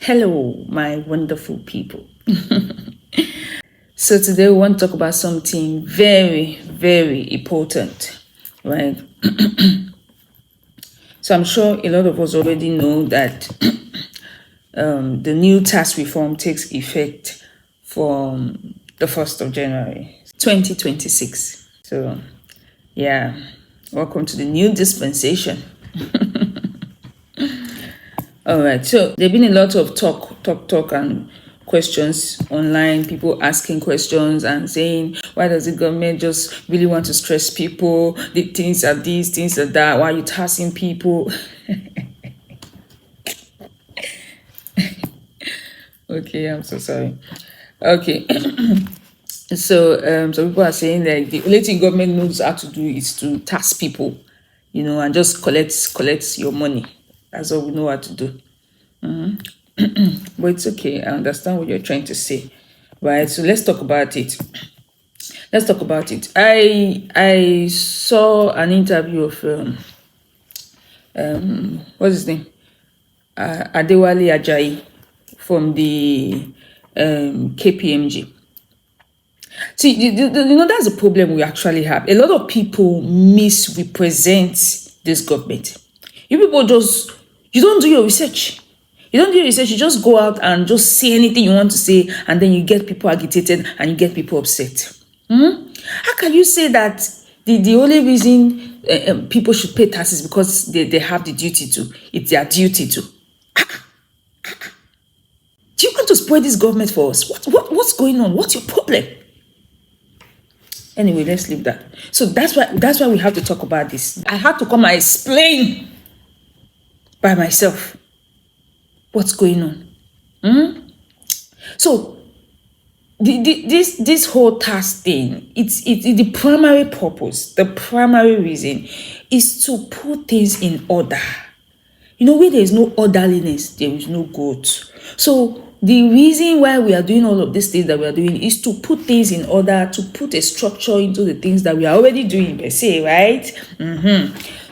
Hello, my wonderful people. So today we want to talk about something very, very important, right? So I'm sure a lot of us already know that the new tax reform takes effect from the 1st of January, 2026. So yeah, welcome to the new dispensation. All right, so there's been a lot of talk and questions online, people asking questions and saying, why does the government just really want to stress people? The things are this, things are that, why are you taxing people? Okay, I'm so sorry. Okay. So people are saying that the only thing government knows how to do is to tax people, and just collect your money. That's all we know how to do. But it's okay. I understand what you're trying to say, right? So let's talk about it. I saw an interview of what's his name, Adewale Ajayi from the KPMG. See, that's the problem we actually have. A lot of people misrepresent this government. You people you don't do your research. You just go out and just say anything you want to say, and then you get people agitated and you get people upset. How can you say that the only reason people should pay taxes because they have the duty to? It's their duty to. Do you want to spoil this government for us? What's going on? What's your problem? Anyway, let's leave that. So that's why we have to talk about this. I had to come and explain by myself what's going on. So this whole tax thing, it's the primary purpose, the primary reason is to put things in order. Where there is no orderliness, there is no growth. So the reason why we are doing all of these things that we are doing is to put things in order, to put a structure into the things that we are already doing per se, right?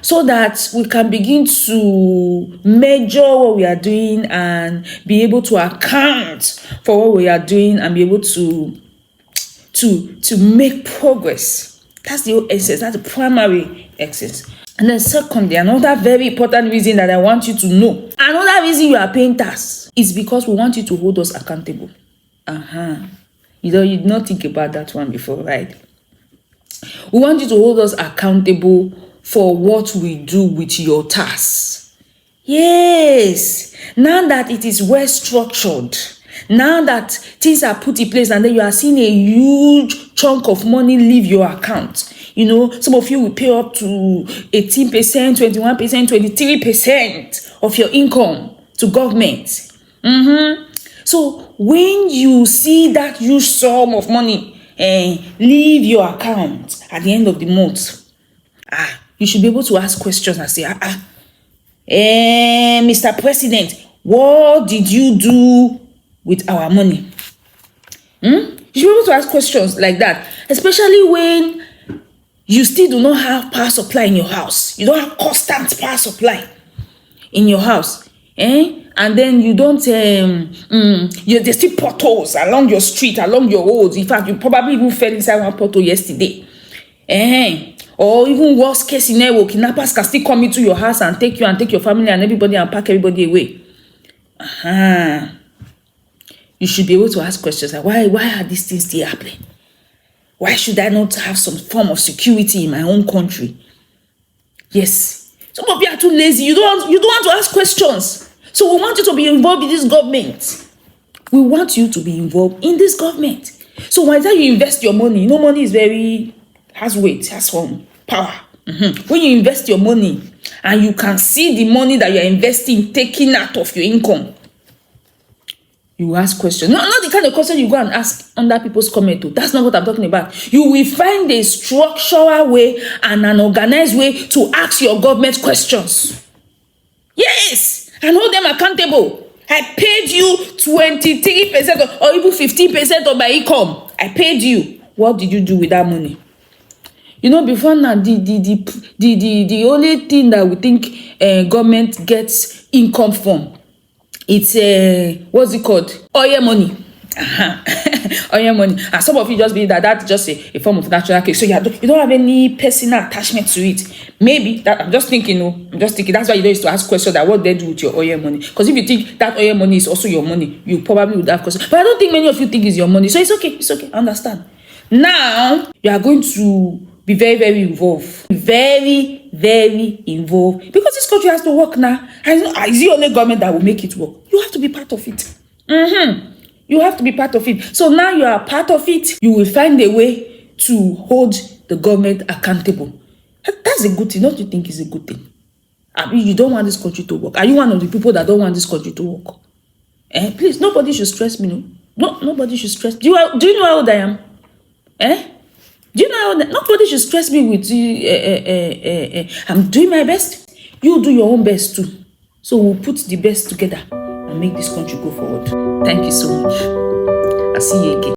So that we can begin to measure what we are doing and be able to account for what we are doing and be able to make progress. That's the whole essence. That's the primary essence. And then secondly, another very important reason that I want you to know, another reason you are paying tax is because we want you to hold us accountable. You did not think about that one before, right? We want you to hold us accountable for what we do with your tax. Yes. Now that it is well structured, now that things are put in place and then you are seeing a huge chunk of money leave your account. Some of you will pay up to 18%, 21%, 23% of your income to government. So when you see that huge sum of money leave your account at the end of the month, you should be able to ask questions and say, Mr. President, what did you do with our money? You should be able to ask questions like that, especially when you still do not have power supply in your house. You don't have constant power supply in your house. And then you don't, there's still potholes along your street, along your roads. In fact, you probably even fell inside one pothole yesterday. Or even worst case scenario, kidnappers can still come into your house and take you and take your family and everybody and pack everybody away. You should be able to ask questions like, why are these things still happening? Why should I not have some form of security in my own country? Yes. Some of you are too lazy. You don't want to ask questions. So we want you to be involved in this government. We want you to be involved in this government. So by the time you invest your money, money has weight, has some power. When you invest your money and you can see the money that you're investing taking out of your income, you ask questions. Not the kind of question you go and ask under people's comment. That's not what I'm talking about. You will find a structural way and an organized way to ask your government questions. Yes, and hold them accountable. I paid you 23% or even 15% of my income. I paid you. What did you do with that money? Before now, the only thing that we think government gets income from It's what's it called? Oil money. Oil money. And some of you just believe that that's just a form of natural cake. So you don't have any personal attachment to it. Maybe that I'm just thinking, that's why you don't used to ask questions that what they do with your oil money. Because if you think that oil money is also your money, you probably would have questions. But I don't think many of you think it's your money. So it's okay. It's okay. I understand. Now you are going to be very, very involved. Very, very involved. Because this country has to work now. And it's the only government that will make it work. You have to be part of it. You have to be part of it. So now you are part of it. You will find a way to hold the government accountable. That's a good thing. Don't you think it's a good thing? I mean, you don't want this country to work. Are you one of the people that don't want this country to work? Please, nobody should stress me. No, nobody should stress. Do you know how old I am? Do you know how nobody should stress me with I'm doing my best. You do your own best too. So we'll put the best together and make this country go forward. Thank you so much. I'll see you again.